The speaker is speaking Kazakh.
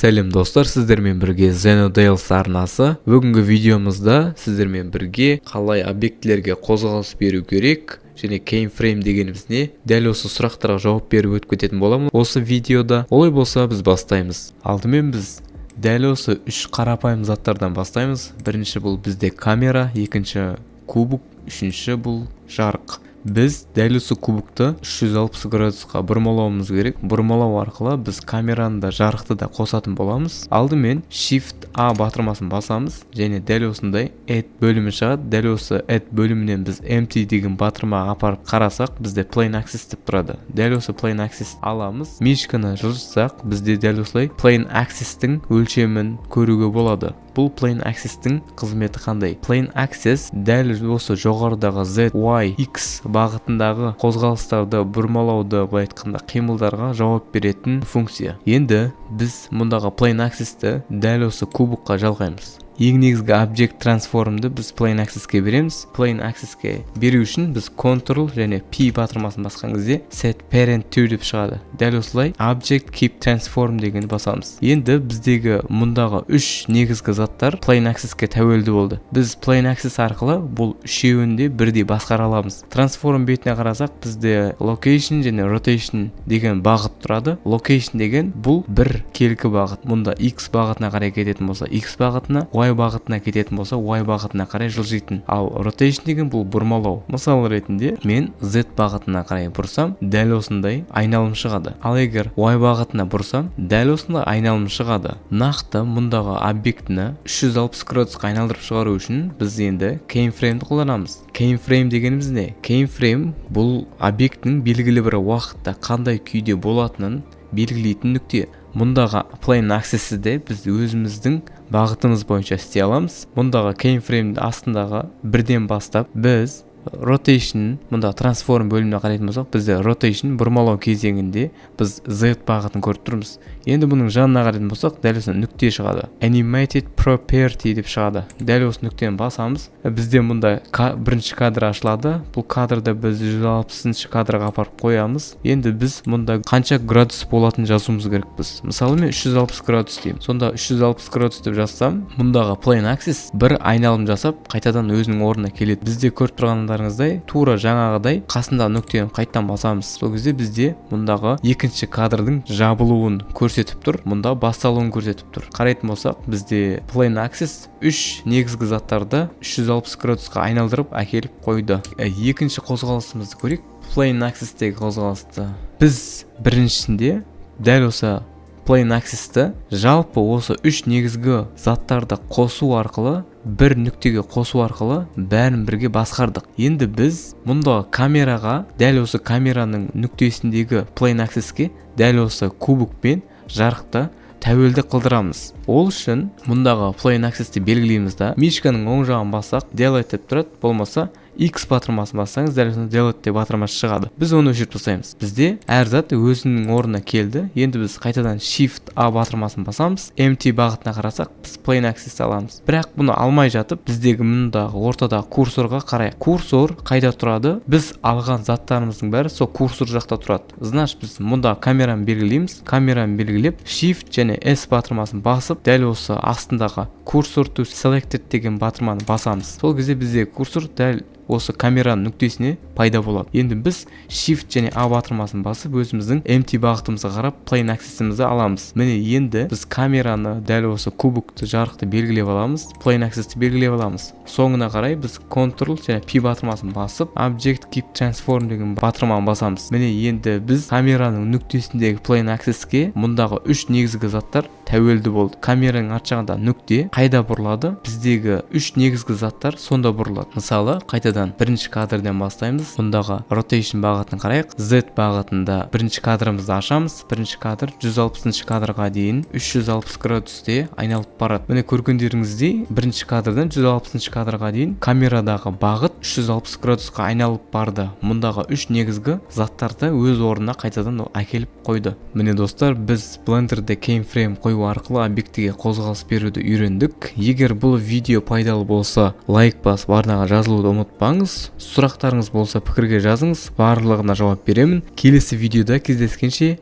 Сәлем достар, сіздермен бірге Zenodales арнасы. Бүгінгі видеомызда сіздермен бірге қалай объектілерге қозғалыс беру керек және keyframe дегеніміз не, дәл осы сұрақтарға жауап беріп өтіп кететін боламын осы видеода. Олай болса біз бастаймыз. Алдымен біз дәл осы үш қарапайым заттардан бастаймыз. Бірінші бұл бізде камера, екінші кубик, үшінші бұл жарық. Біз дәл осы кубикті 360 градусқа бұрмалауымыз керек. Бұрмалау арқылы біз камераны да жарықты да қосатын боламыз. Алдымен Shift A батырмасын басамыз және дәл осындай Add бөлімі шығады. Дәл осы Add бөлімінен біз Empty деген батырмаға апарып қарасақ, бізде Plane Axis деп тұрады. Дәл осы Plane Axis аламыз. Мишканы жылжытсақ, бізде дәл осылай Plane Axis-тің өлшемін көруге болады. Бұл Plane Axis-тің қызметі қандай? Plane Axis дәл осы жоғарыдағы Z, Y, X бағытындағы қозғалыстарды бұрмалауды, былай айтқанда қимылдарға жауап беретін функция. Енді біз мұндағы Plane Axis-ті дәл осы кубикқа жалғаймыз. Ең негізгі Object Transform'ды біз Plane Axis-ке береміз. Plane Axis-ке беру үшін біз Ctrl және P батырмасын басқан кезде Set Parent to деп шығады. Дәл осылай Object Keep Transform дегенді басамыз. Енді біздегі мұндағы үш негізгі заттар Plane Axis-ке тәуелді болды. Біз Plane Axis арқылы бұл үшеуінде бірдей басқара аламыз. Transform бетіне қарасақ, бізде Location және Rotation деген бағыт тұрады. Location деген бұл бір келкі бағыт. Мұнда X бағытына қарай кететін болса, X бағытына, Y бағытына кететін болса, Y бағытына қарай жылжитын. Ал rotation деген бұл бұрмалау. Мысал ретінде мен Z бағытына қарай бұрсам, дәл осындай айналым шығады. Ал егер Y бағытына бұрсам, дәл осындай айналым шығады. Нақты мұндағы объектіні 360 градусқа айналдырып шығару үшін біз енді keyframe'ді қолданамыз. Keyframe дегеніміз не? Keyframe бұл объектінің белгілі бір уақытта қандай күйде болатынын белгілейтін нүкте. Мұндағы Plane Axis-де біз өзіміздің бағытымыз бойынша істей аламыз. Мұндағы keyframe астындағы бірден бастап біз rotation, мұнда transform бөліміне қарайтын болсақ, бізде rotation бұрмалау кезеңінде біз Z бағытын көріп тұрмыз. Енді бұның жанына қарайтын болсақ, дәл осы нүкте шығады. Animated property деп шығады. Дәл осы нүктені басамыз. Бізде мұнда бірінші кадр ашылады. Бұл кадрды біз 160 кадрға апарып қоямыз. Енді біз мұнда қанша градус болатын жазуымыз керекпіз. Мысалы мен 360 градус деймін. Сонда 360 градус деп жазсам, мұндағы Plane Axis бір айналым жасап, қайтадан өзінің орнына келеді. Бізде көріп тұрғандарыңыздай, тура жаңағыдай қасында нүктені қайтадан басамыз. Сол кезде бізде мұндағы екінші кадрдың жабылуын көрсетіп тұр, мұнда басталуын көрсетіп тұр. Қарайтын болсақ, бізде Plane Axis үш негізгі заттарды 360 градусқа айналдырып әкеліп қойды. Екінші қозғалысымызды көрейік. Plane Axis-тегі қозғалысты. Біз біріншісінде дәл осы Plane Axis-ті жалпы осы үш негізгі заттарды қосу арқылы, бір нүктеге қосу арқылы бәрін бірге басқардық. Енді біз мұндағы камераға, дәл осы камераның нүктесіндегі Plane Axis-ке дәл осы кубик пен жарықты тәуелді қылдырамыз. Ол үшін мұндағы Plane Axis-ті белгілейміз да, мишканың оң жағын бассақ, delete деп тұрады, болмаса X батырмасын бассаңыз, дәл осындай delete деп батырмасы шығады. Біз оны өшіріп тастаймыз. Бізде әр зат өзінің орнына келді. Енді біз қайтадан Shift A батырмасын басамыз. Empty бағытына қарасақ, біз Plane Axis аламыз. Бірақ бұны алмай жатып, біздегі мұндағы ортадағы курсорға қарайық. Курсор қайда тұрады? Біз алған заттарымыздың бәрі сол курсор жақта тұрады. Значит, біз мұнда камераны белгілейміз. Камераны белгілеп, Shift және S батырмасын басып, дәл осы астындағы Cursor to Selected деген батырманы басамыз. Сол кезде бізде курсор дәл осы камераның нүктесіне пайда болады. Енді біз Shift және A батырмасын басып, өзіміздің empty бағытымызға қарап Plane Axis-імізді аламыз. Міне енді біз камераны дәл осы кубикті, жарықты белгілеп аламыз, Plane Axis-ті белгілеп аламыз. Соңына қарай біз Ctrl және P батырмасын басып, Object Keep Transform деген батырманы басамыз. Міне енді біз камераның нүктесіндегі Plane Axis-ке мұндағы үш негізгі заттар тәуелді болды. Камераның арт жағында нүкте қайда бұрылады? Біздегі үш негізгі заттар сонда бұрылады. Мысалы, қайтадан бірінші кадрдан бастаймыз. Мұндағы rotation бағытын қарайық. Z бағытында бірінші кадрымызды ашамыз. Бірінші кадр 160 кадрға дейін 360 градусте айналып барады. Міне көргендеріңіздей, бірінші кадрдан 160 кадрға дейін камерадағы бағыт 360 градусқа айналып барды. Мұндағы үш негізгі заттарды өз орнына қайтадан әкеліп қойды. Міне достар, біз Blender'де keyframe қою арқылы объектіге қозғалыс беруді үйрендік. Егер бұл видео пайдалы болса, лайк басып арнаға жазылуды ұмытпаңыз. Сұрақтарыңыз болса пікірге жазыңыз, барлығына жауап беремін. Келесі видеода кездескенше